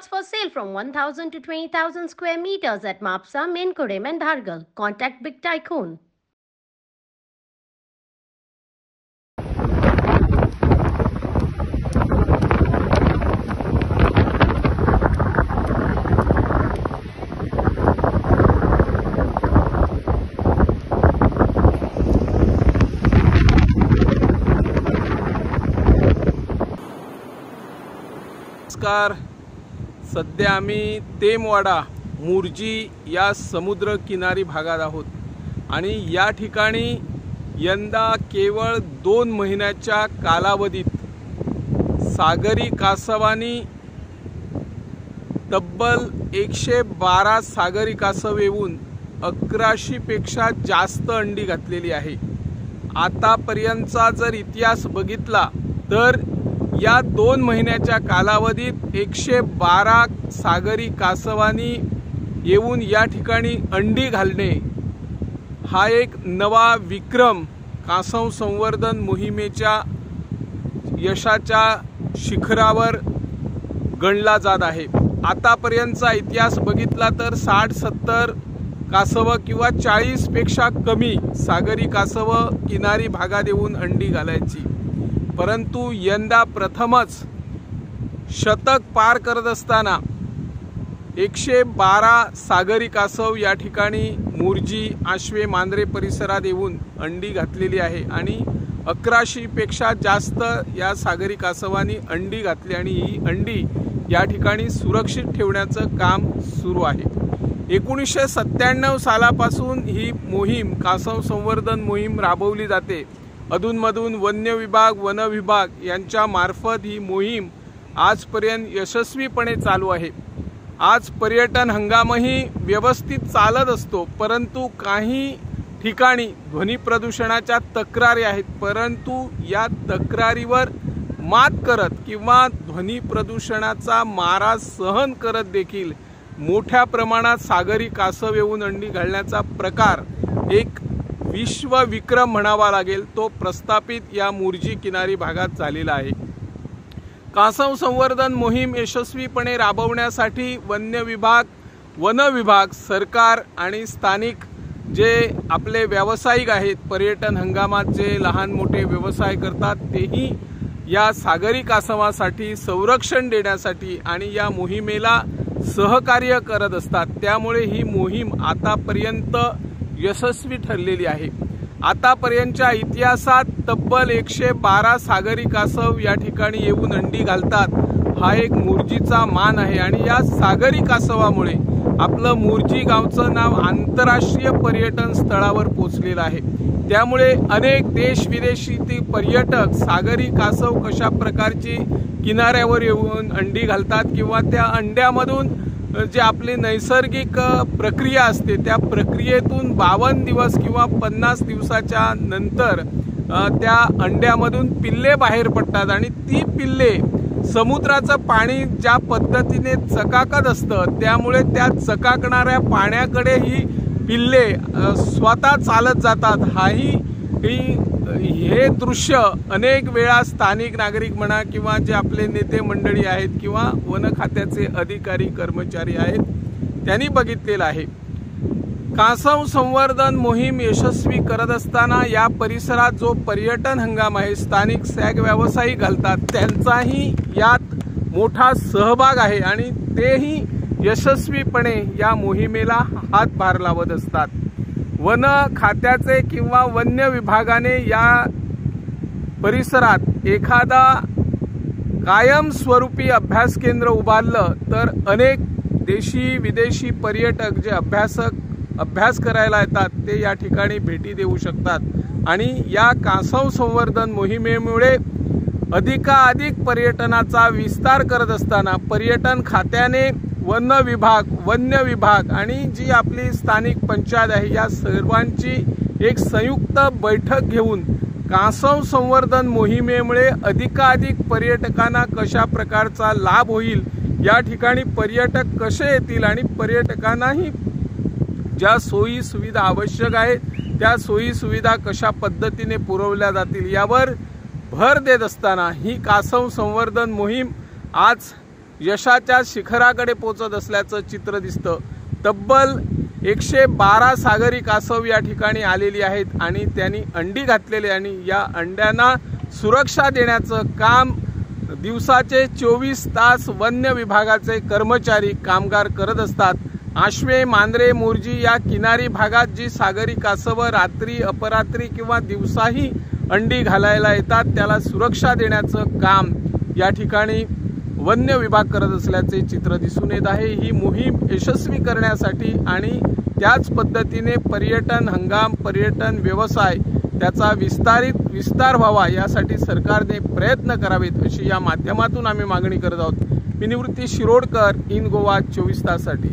plots for sale from 1,000 to 20,000 square meters at Mapsa, Menkodem and Dhargal. Contact Big Tycoon. नमस्कार. सध्या आम्ही तेमवाडा मुर्जी या समुद्र किनारी भागात आहोत आणि या ठिकाणी यंदा केवळ 2 महिन्याच्या कालावधीत सागरी कासवानी तब्बल 112 सागरी कासव येऊन 1100 पेक्षा जास्त अंडी घातलेली आहे. आतापर्यंतचा जर इतिहास बघितला तर या 2 महिन्याच्या कालावधीत 112 सागरी कासवानी येऊन या ठिकाणी अंडी घालणे हा एक नवा विक्रम कासव संवर्धन मोहिमेच्या यशाच्या शिखरावर गणला जात आहे. आतापर्यंतचा इतिहास बघितला तर 60-70 कासव किंवा 40 पेक्षा कमी सागरी कासव किनारी भागात येऊन अंडी घालायची, परंतु यंदा प्रथमच शतक पार करत असताना 112 सागरी कासव या ठिकाणी मुर्जी, आश्वे, मांद्रे परिसरात येऊन अंडी घातलेली आहे आणि 1100 पेक्षा जास्त या सागरी कासवांनी अंडी घातली आणि ही अंडी या ठिकाणी सुरक्षित ठेवण्याचं काम सुरू आहे. 1997 सालापासून ही मोहीम, कासव संवर्धन मोहीम राबवली जाते. अधूनमधून वन्य विभाग, वन विभाग यांच्या मार्फत ही मोहीम आजपर्यंत यशस्वीपणे चालू आहे. आज पर्यटन हंगामही व्यवस्थित चालत असतो, परंतु काही ठिकाणी ध्वनी प्रदूषणाच्या तक्रारी आहेत. परंतु या तक्रारीवर मात करत किंवा ध्वनी प्रदूषणाचा मारा सहन करत देखील मोठ्या प्रमाणात सागरी कासव येऊन अंडी घालण्याचा प्रकार एक विश्व विक्रम म्हणावा लागेल, तो प्रस्थापित या मुर्जी किनारी भागात झालेला आहे. कासव संवर्धन मोहीम यशस्वीपणे राबवण्यासाठी वन्य विभाग, वन विभाग, सरकार आणि स्थानिक जे आपले व्यावसायिक आहेत, पर्यटन हंगामात जे लहान मोठे व्यवसाय करतात, तेही या सागरी कासवासाठी संरक्षण देण्यासाठी आणि या मोहिमेला सहकार्य करत असतात. त्यामुळे ही मोहीम आतापर्यंत यशस्वी ठरलेली आहे. आतापर्यंतच्या इतिहासात तब्बल 112 सागरी कासव या ठिकाणी येऊन अंडी घालतात, हा एक मुर्जीचा मान आहे आणि या सागरी कासवामुळे आपलं मुर्जी गावचं नाव आंतरराष्ट्रीय पर्यटन स्थळावर पोहोचलेलं आहे. त्यामुळे अनेक देश विदेशातील पर्यटक सागरी कासव कशा प्रकारची किनाऱ्यावर येऊन अंडी घालतात किंवा त्या अंड्यामधून जे आपली नैसर्गिक प्रक्रिया असते त्या प्रक्रियेतून 52 दिवस किंवा 50 दिवसाच्या नंतर त्या अंड्यामधून पिल्ले बाहेर पडतात आणि ती पिल्ले समुद्राचं पाणी ज्या पद्धतीने चकाकत असतं, त्यामुळे त्या चकाकणाऱ्या पाण्याकडे ही पिल्ले स्वतः चालत जातात. हे दृश्य अनेक वेळा स्थानिक नागरिक म्हणा किंवा जे आपले नेते मंडळी आहेत किंवा वन खात्याचे अधिकारी कर्मचारी आहेत त्यांनी बघितलेलं आहे. कासव संवर्धन मोहीम यशस्वी करत असताना या परिसरात जो पर्यटन हंगाम आहे, स्थानिक सॅग व्यावसायिक घालतात, त्यांचाही यात मोठा सहभाग आहे आणि तेही यशस्वीपणे या मोहिमेला हातभार लावत असतात. वन खात्याचे किंवा वन्य विभागाने या परिसरात एखादा कायमस्वरूपी अभ्यास केंद्र उभारलं तर अनेक देशी विदेशी पर्यटक जे अभ्यास करायला येतात ते या ठिकाणी भेटी देऊ शकतात आणि या कासव संवर्धन मोहिमेमुळे अधिकाधिक पर्यटनाचा विस्तार करत असताना पर्यटन खात्याने वन विभाग, वन्य विभाग आणि जी आपली स्थानिक पंचायत आहे या सर्वांची एक संयुक्त बैठक घेऊन कासव संवर्धन मोहिमेमुळे अधिकाधिक पर्यटकांना कशा प्रकारचा लाभ होईल, या ठिकाणी पर्यटक कसे येतील आणि पर्यटकांनाही ज्या सोयी सुविधा आवश्यक आहेत त्या सोयी सुविधा कशा पद्धतीने पुरवल्या जातील यावर भर देत असताना ही कासव संवर्धन मोहीम आज यशाच्या शिखराकडे पोहोचत असल्याचं चित्र दिसतं। तब्बल 112 सागरी कासव या ठिकाणी आलेली आहेत आणि त्यांनी अंडी घातलेली आणि या अंड्यांना सुरक्षा देण्याचं काम दिवसाचे 24 तास वन्य विभागाचे कर्मचारी कामगार करत असतात। आश्वे, मांजरे, मोर्जी या किनारी भागात जी सागरी कासव रात्री, अपरात्री किंवा दिवसाही अंडी घालायला येतात त्याला सुरक्षा देण्याचं काम या ठिकाणी वन्य विभाग करत असल्याचे चित्र दिसून येत आहे। ही मोहीम यशस्वी करण्यासाठी आणि त्याच पद्धतीने पर्यटन हंगाम, पर्यटन व्यवसाय त्याचा विस्तार व्हावा यासाठी सरकारने प्रयत्न करावेत अशी या माध्यमातून आम्ही मागणी करत आहोत। मी निवृत्ती शिरोडकर, इन गोवा 24 ताससाठी।